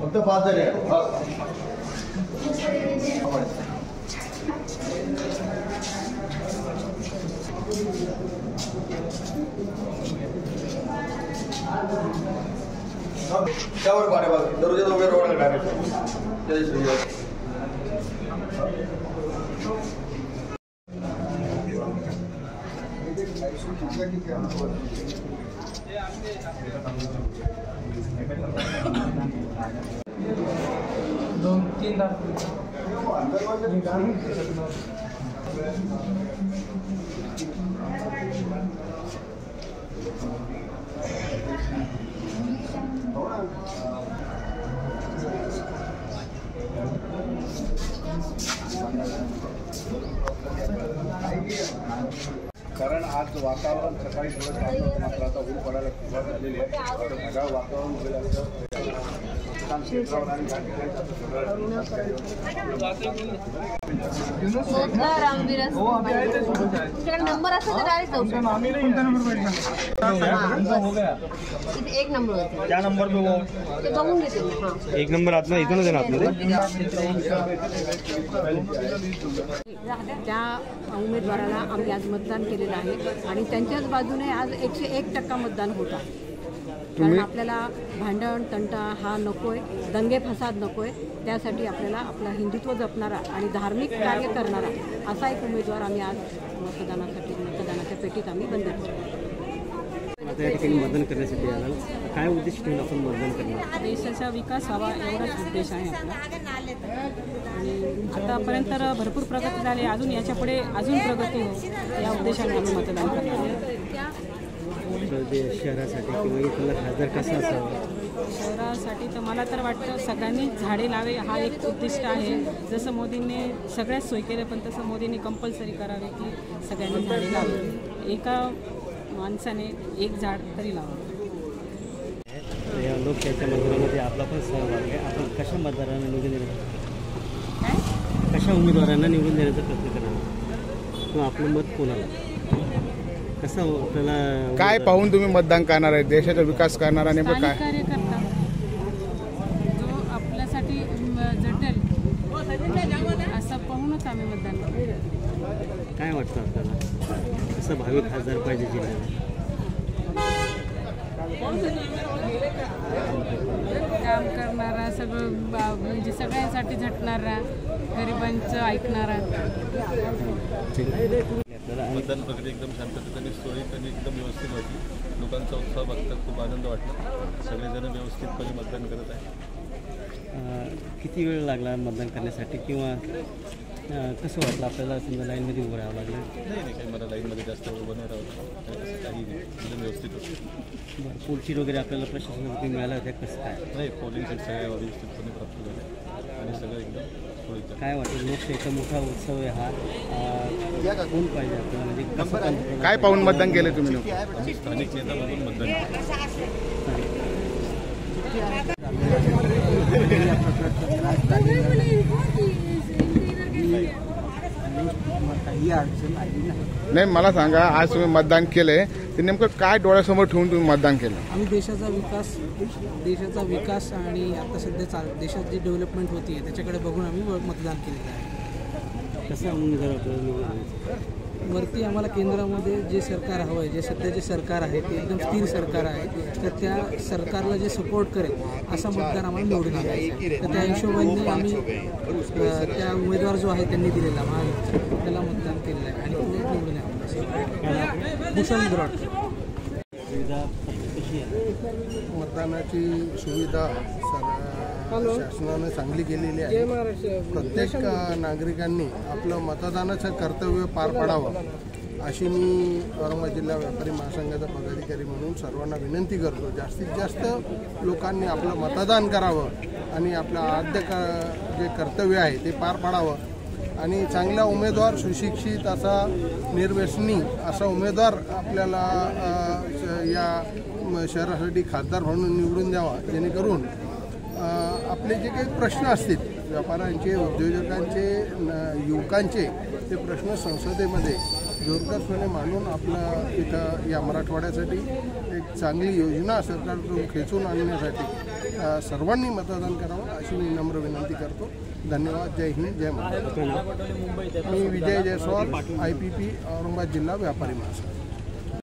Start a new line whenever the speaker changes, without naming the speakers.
फक्त 5 जण आहे. त्यावर पाणी बघ दररोज उभे रोड डायरेक्ट कारण आज वातावरण सकाळी थोडं चांगलं होतं, मात्र आता ऊन पडायला सुरुवात झालेली आहे. ढगाळ वातावरण उभे असतं क्षेत्रावर आणि या
नंबर एक नंबर क्या नंबर पे वो एक नंबर आत ना इथूनच त्या उमेदवाराला आम्ही आज मतदान केलेलं आहे आणि त्यांच्याच बाजूने आज 101% मतदान होत आहे. कारण आपल्याला भांडण तंटा हा नकोय, दंगे फसाद नकोय. त्यासाठी आपल्याला आपला हिंदुत्व जपणारा आणि धार्मिक कार्य करणारा असा एक उमेदवार आम्ही आज मतदानाच्या पेटीत आम्ही बंद केलो.
आता या ठिकाणी मतदान करण्यासाठी आला, काय उद्देश ठेवून आपण मतदान करणार?
देशाचा विकास व्हावा एवढाच उद्देश आहे आपला. आणि आतापर्यंत तर भरपूर प्रगती झाली, अजून याच्या पुढे अजून प्रगती हो या उद्देशाने आम्ही मतदान करणार.
शहरासाठी किंवा इथला खासदार कसा असावा?
शहरासाठी तर मला तर वाटतं सगळ्यांनी झाडे लावे हा एक उद्दिष्ट आहे. जसं मोदींनी सगळ्याच सोय केले, पण तसं मोदींनी कंपल्सरी करावे की सगळ्यांनी झाडे लावे. एका माणसाने एक झाड तरी लावावं.
या लोकशाहीच्या मतदानामध्ये आपला पण सहभाग आहे. आपण कशा मतदारांना निवडून देणार, कशा उमेदवारांना निवडून देण्याचा प्रयत्न करावा किंवा आपलं मत कोणाला, कसं आपल्याला
काय पाहून तुम्ही मतदान करणार आहे? देशाचा विकास करणारा नेमकं काय
कार्यकर्ता जो आपल्यासाठी झटेल असं पाहूनच आम्ही मतदान करतो.
काय वाटतं आपल्याला, कसं भावी खासदार पाहिजे जिल्ह्याला?
काम करणारा, सगळं म्हणजे सगळ्यांसाठी झटणारा, गरिबांचं ऐकणारा.
मतदान प्रक्रिया एकदम शांततेत आणि सुरळीत आणि एकदम व्यवस्थित होती. लोकांचा उत्साह बघता खूप आनंद वाटला. सगळेजण व्यवस्थितपणे मतदान करत आहे.
किती वेळ लागला मतदान करण्यासाठी किंवा कसं वाटलं आपल्याला? समजा लाईनमध्ये उभं राहावं लागलं?
नाही काही मला लाईनमध्ये जास्त उभं नाही राहावं, तसं काही नाही, एकदम व्यवस्थित होतं.
बरं, पुढची वगैरे आपल्याला प्रशासनाकडून मिळाल्या होत्या, कसं काय?
नाही पोलिंग सेट सगळ्या व्यवस्थितपणे प्राप्त झाले आणि सगळं एकदम सुरळीत.
काय वाटतं लोकशाहीचा मोठा उत्सव आहे हा, कोण पाहिजे आपल्याला, म्हणजे कसं
काय पाहून मतदान केलं तुम्ही?
आम्ही स्थानिक नेता म्हणून मतदान
नाही, मला सांगा, आज तुम्ही मतदान केलंय ते नेमकं काय डोळ्यासमोर ठेवून तुम्ही मतदान केलं?
आम्ही देशाचा विकास आणि आता सध्या देशात जी डेव्हलपमेंट होती त्याच्याकडे बघून आम्ही मतदान केलेलं आहे.
कसं उमेदवार आपल्याला
वरती आम्हाला केंद्रामध्ये जे सरकार हवं आहे, जे सध्याचे सरकार आहे ते एकदम स्थिर सरकार आहे, तर त्या सरकारला जे सपोर्ट करेल असा मतदार आम्हाला निवडून आणायचा. तर त्या हिशोबाने आम्ही त्या उमेदवार जो आहे त्यांनी दिलेला महायुतीचा त्याला मतदान केलेलं आहे आणि तो निवडून आला. भूषण ब्रॉड.
मतदानाची सुविधा शासनाने चांगली केलेली आहे. प्रत्येक नागरिकांनी आपलं मतदानाचं कर्तव्य पार पाडावं अशी मी औरंगाबाद जिल्हा व्यापारी महासंघाचा पदाधिकारी म्हणून सर्वांना विनंती करतो. जास्तीत जास्त लोकांनी आपलं मतदान करावं आणि आपलं आद्य जे कर्तव्य आहे ते पार पाडावं आणि चांगला उमेदवार, सुशिक्षित असा, निर्व्यसनी असा उमेदवार आपल्याला या शहरासाठी खासदार म्हणून निवडून द्यावा, जेणेकरून आपले जे काही प्रश्न असतील व्यापाऱ्यांचे, उद्योजकांचे, युवकांचे, ते प्रश्न संसदेमध्ये जोरदारपणे मांडून आपलं इथं या मराठवाड्यासाठी एक चांगली योजना सरकारकडून खेचून आणण्यासाठी सर्वांनी मतदान करावं अशी मी नम्र विनंती करतो. धन्यवाद. जय हिंद, जय महाराष्ट्र. मी विजय जयस्वाल, IPP, औरंगाबाद जिल्हा व्यापारी महासंघ.